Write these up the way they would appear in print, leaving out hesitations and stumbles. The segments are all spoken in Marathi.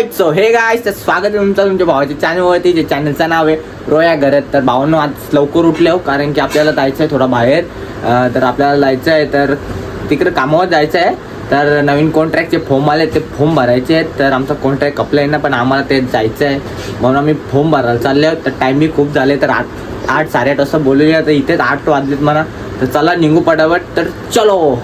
राईट. सो हे गाईस, तर स्वागत आहे तुमचं तुमच्या भावाच्या चॅनलवरती. जे चॅनलचं नाव आहे रोया घरात. तर भावांनो आज लवकर उठले हो, कारण की आपल्याला जायचं आहे थोडा बाहेर. तर आपल्याला जायचं आहे, तर तिकडे कामावर जायचं आहे. तर नवीन कॉन्ट्रॅक्टचे फॉर्म आले, ते फॉर्म भरायचे आहेत. तर आमचा कॉन्ट्रॅक्ट अप्लाय ना, पण आम्हाला ते जायचं आहे म्हणून आम्ही फॉर्म भरायला चालले आहोत. तर टाईम बी खूप झाले, तर 8-8:30 वाजता बोलूया. तर इथेच 8 वाजलेत म्हणा. तर चला निघू पटापट. तर चलो.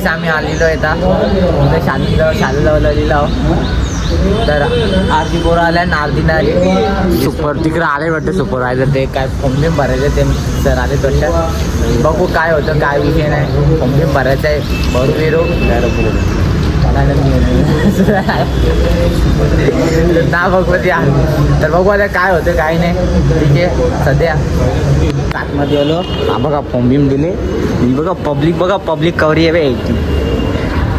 आम्ही आलेलो आहे आता शालू लिहिलो. तर अर्धी पोरं आल्या आणि अर्धी नाही. सुपर तिकडे आले वाटतं सुपरवायझर. ते काय फॉर्म बिम भरायचं ते सर आले वाटतं. बघू काय होतं, काय विषय नाही. फॉर्म बिम भरायचं आहे. भरू बिरू ना बघू या. तर बघू आता काय होतं काय नाही. ठीक आहे. सध्या आतमध्ये आलो. हा बघा फॉर्म बिम दिले. बघा पब्लिक कवरी आहे बे,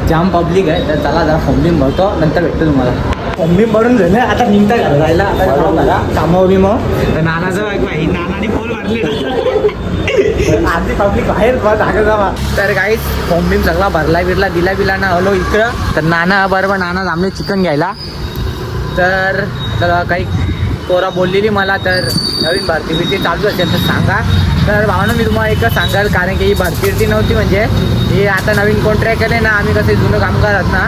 जाम पब्लिक आहे. तर चला जरा फॉर्म बिम भरतो, नंतर भेटतो तुम्हाला. फॉर्म बिम भरून झालं, आता निघता घर जायला. आता कामावर बी मग नानाचं नानाने पोल भरले. आधी पब्लिक बाहेर जागा जावा. तर काही फॉर्म बिम सगळा भरला बिरला दिला ना हलो इकडं. तर नाना बरोबर नाना आमले चिकन घ्यायला. तर काही पोरा बोललेली मला, तर नवीन भरती बिरती चालू असेल तर सांगा. तर भावना मी तुम्हाला एकच सांगाल, कारण की ही भरती नव्हती. म्हणजे हे आता नवीन कॉन्ट्रॅक्ट केले ना, आम्ही कसे जुनं कामगार आहोत ना,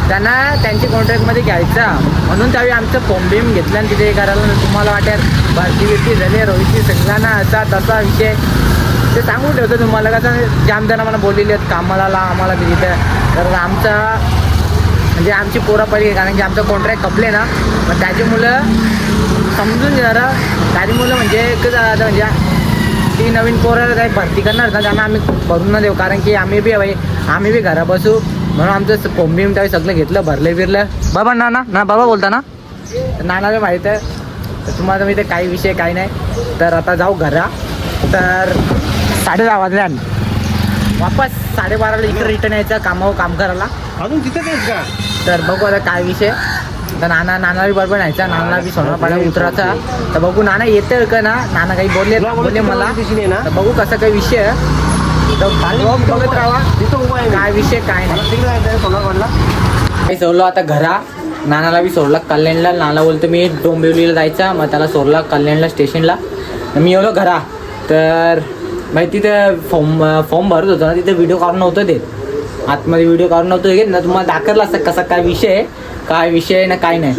त्यांना त्यांच्या कॉन्ट्रॅक्टमध्ये घ्यायचा म्हणून त्यावेळी आमचं फॉर्म बिम घेतलं आणि तिथे हे करायला. तुम्हाला वाटेल भरती बिरती झाली, रोहितची संघला ना असा तसा विषय ते सांगून ठेवतो तुम्हाला. कसं जाम जण मला बोललेली आहेत कामाला आम्हाला तिथे. तर आमचा म्हणजे आमची पोरं पडली, कारण की आमचं कॉन्ट्रॅक्ट कपले ना, मग त्याची मुलं समजून जरा. त्याची मुलं म्हणजे म्हणजे ती नवीन पोराला काही भरती करणार ना, त्यांना आम्ही भरून न देऊ. कारण की आम्ही बी घरा बसू म्हणून आमचं फॉर्म बिम त्यावेळी सगळं घेतलं, भरलं बिरलं. बाबा ना बाबा बोलता ना, नानाला माहीत आहे. तर तुम्हाला मी ते काही विषय काही नाही. तर आता जाऊ घरा. तर 10:30 वाजल्या. वापस 12:30ला इकडे रिटर्न यायचं कामावर काम करायला. अजून तिथेच आहेस का? तर बघू आता काय विषय. तर नाना बी बरोबर न्यायचा. नानाला बी सोनारपाड्या उतरायचा. तर बघू नाना येतं का ना. नाना काही बोलले मला. तर बघू कसा काही विषय. तर बघत राहा काय विषय काय नाही. सोनारपाडला काही सोडलो आता घरा. नानाला बी सोडला कल्याणला. नाना बोलतो मी डोंबिवलीला जायचा, मग त्याला सोडला कल्याणला स्टेशनला. मी येलो घरा. तर भाई तिथे फॉर्म भरत होतो ना, तिथे व्हिडिओ काढून नव्हतं ते. आतमध्ये व्हिडिओ काढून नव्हतं घेत ना, तुम्हाला दाखवलं असतं कसा काय विषय ना काय नाही.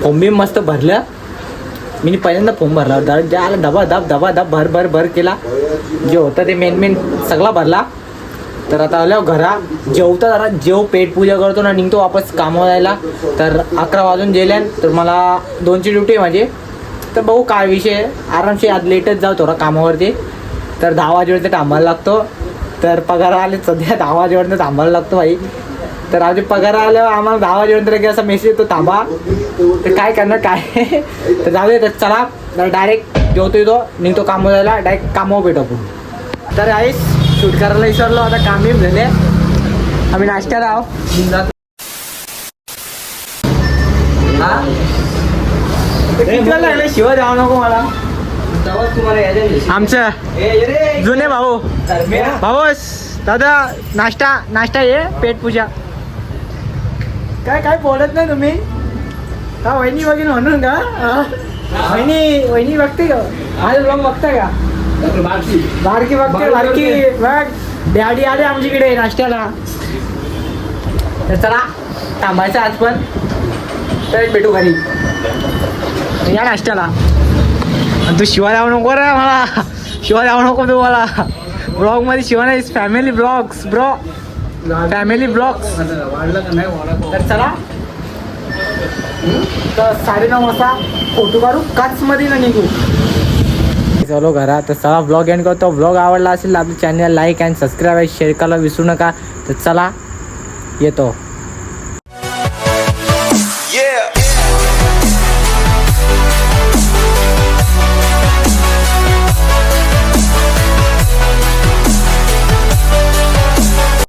फॉर्म बी मस्त भरलं. मी पहिल्यांदा फॉर्म भरला होता. ज्याला दबा भर केला. जे होतं ते मेन सगळा भरला. तर आता आल्यावर घरा जेवता जरा पेट पूजा करतो ना, निघतो वापस कामावर जायला. तर 11 वाजून गेल्यान. तर मला 2ची ड्युटी आहे माझी. तर बघू काय विषय. आरामशी आज लेटच जाऊ थोडा कामावरती. तर 10 वाजेपर्यंत थांबायला लागतो. तर पगार आले सध्या 10 वाजेपर्यंत थांबायला लागतो भाई. तर आज पगार आल्यावर आम्हाला 10 वाजेपर्यंत असा मेसेज येतो थांबा. तर काय करणार काय. तर जाऊ दे. तर चला तर डायरेक्ट जेवतो निघतो कामावर जायला. डायरेक्ट कामावर भेटू आपण. तर आईस शूट करायला विसरलो. आता काम बी झाले. आम्ही नाश्त्याला आहो. शिवाय जाऊ नको मला. आमचं जुने भाऊ दादा नाश्ता ये पेट पूजा. काय बोलत नाही तुम्ही का? वहिनी बघीन म्हणून का? वहिनी बघते का? माझे ब्लॉग बघताय का? बारकी बघते बघ. डॅडी आले आमच्याकडे नाश्त्याला. तर चला थांबायचं आज पण. तर भेटू घरी या नाश्त्याला. आणि तू शिवाय लावू नको रे मला. शिवाय लावू नको तू मला. ब्लॉग मध्ये शिवाय नाही. Family blogs bro. Family blogs. तर चला. तर 9:30 वाजता फोटो काढू काचमध्ये ना निघू. चलो घरात. तर चला ब्लॉग एंड करतो. ब्लॉग आवडला असेल आपल्या channel like and subscribe share करायला विसरू नका. तर चला येतो.